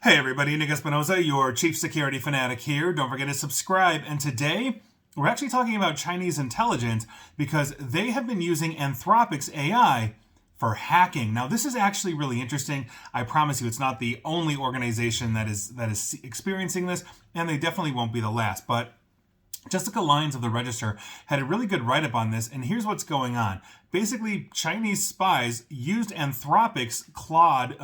Hey everybody, Nick Espinosa, your chief security fanatic here. Don't forget to subscribe. And today, we're actually talking about Chinese intelligence because they have been using Anthropic's AI for hacking. Now, this is actually really interesting. I promise you, it's not the only organization that is experiencing this, and they definitely won't be the last. But Jessica Lyons of the Register had a really good write-up on this, and here's what's going on. Basically, Chinese spies used Anthropic's Claude.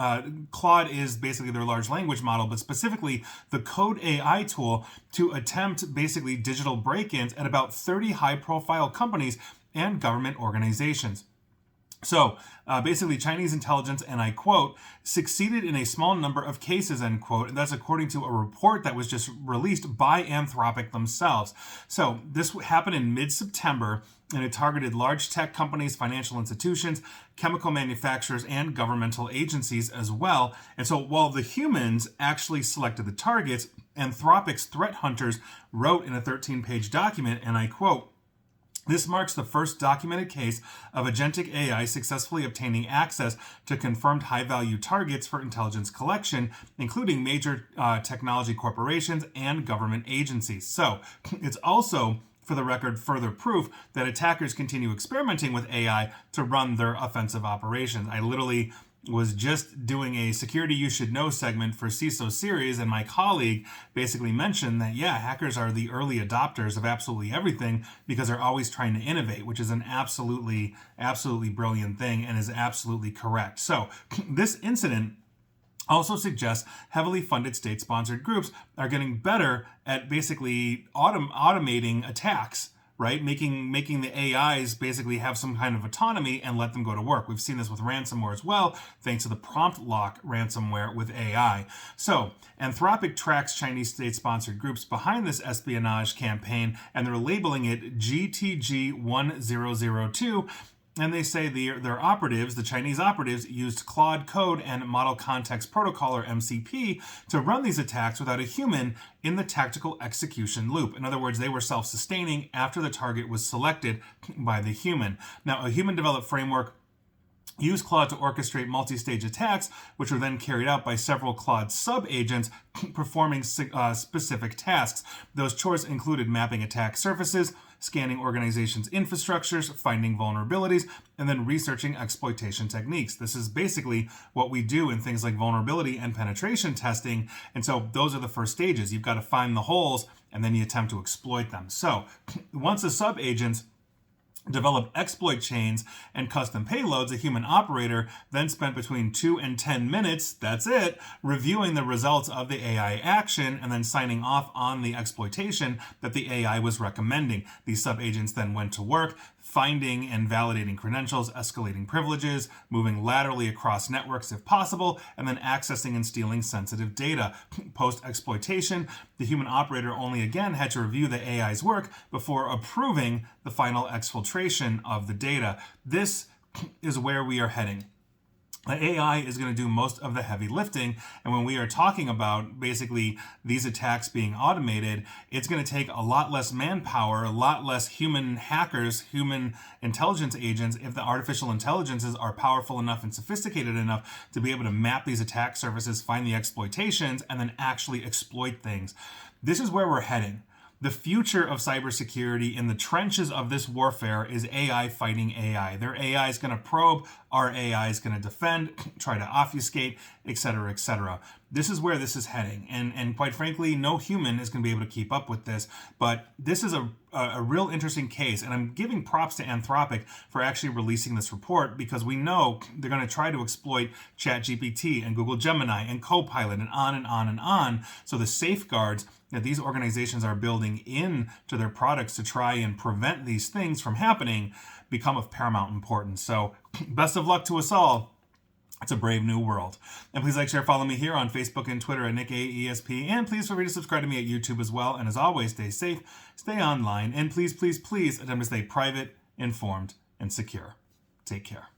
Claude is basically their large language model, but specifically the Code AI tool to attempt basically digital break-ins at about 30 high-profile companies and government organizations. So basically, Chinese intelligence, and I quote, succeeded in a small number of cases, end quote. And that's according to a report that was just released by Anthropic themselves. So this happened in mid-September, and it targeted large tech companies, financial institutions, chemical manufacturers, and governmental agencies as well. And so while the humans actually selected the targets, Anthropic's threat hunters wrote in a 13-page document, and I quote, "This marks the first documented case of agentic AI successfully obtaining access to confirmed high-value targets for intelligence collection, including major technology corporations and government agencies." So it's also, for the record, further proof that attackers continue experimenting with AI to run their offensive operations. I literally was just doing a Security You Should Know segment for CISO series, and my colleague basically mentioned that, yeah, hackers are the early adopters of absolutely everything because they're always trying to innovate, which is an absolutely brilliant thing and is absolutely correct. So this incident also suggests heavily funded state-sponsored groups are getting better at basically automating attacks, right? Making the AIs basically have some kind of autonomy and let them go to work. We've seen this with ransomware as well, thanks to the prompt lock ransomware with AI. So Anthropic tracks Chinese state-sponsored groups behind this espionage campaign, and they're labeling it GTG1002. And they say their operatives, the Chinese operatives, used Claude Code and Model Context Protocol, or MCP, to run these attacks without a human in the tactical execution loop. In other words, they were self-sustaining after the target was selected by the human. Now, a human-developed framework used Claude to orchestrate multi-stage attacks, which were then carried out by several Claude sub-agents performing specific tasks. Those chores included mapping attack surfaces, scanning organizations' infrastructures, finding vulnerabilities, and then researching exploitation techniques. This is basically what we do in things like vulnerability and penetration testing. And so those are the first stages. You've got to find the holes, and then you attempt to exploit them. So once the sub-agents developed exploit chains and custom payloads, a human operator then spent between 2 and 10 minutes, that's it, reviewing the results of the AI action and then signing off on the exploitation that the AI was recommending. These sub-agents then went to work, finding and validating credentials, escalating privileges, moving laterally across networks if possible, and then accessing and stealing sensitive data. Post-exploitation, the human operator only again had to review the AI's work before approving the final exfiltration of the data. This is where we are heading. The AI is going to do most of the heavy lifting, and when we are talking about basically these attacks being automated, it's going to take a lot less manpower, a lot less human hackers, human intelligence agents, if the artificial intelligences are powerful enough and sophisticated enough to be able to map these attack surfaces, find the exploitations, and then actually exploit things. This is where we're heading. The future of cybersecurity in the trenches of this warfare is AI fighting AI. Their AI is going to probe, our AI is going to defend, try to obfuscate, etc., etc. This is where this is heading. And quite frankly, no human is going to be able to keep up with this. But this is a real interesting case. And I'm giving props to Anthropic for actually releasing this report because we know they're going to try to exploit ChatGPT and Google Gemini and Copilot and on and on and on. So the safeguards that these organizations are building into their products to try and prevent these things from happening become of paramount importance. So best of luck to us all. It's a brave new world. And please like, share, follow me here on Facebook and Twitter at NickAESP. And please feel free to subscribe to me at YouTube as well. And as always, stay safe, stay online, and please, please, please attempt to stay private, informed, and secure. Take care.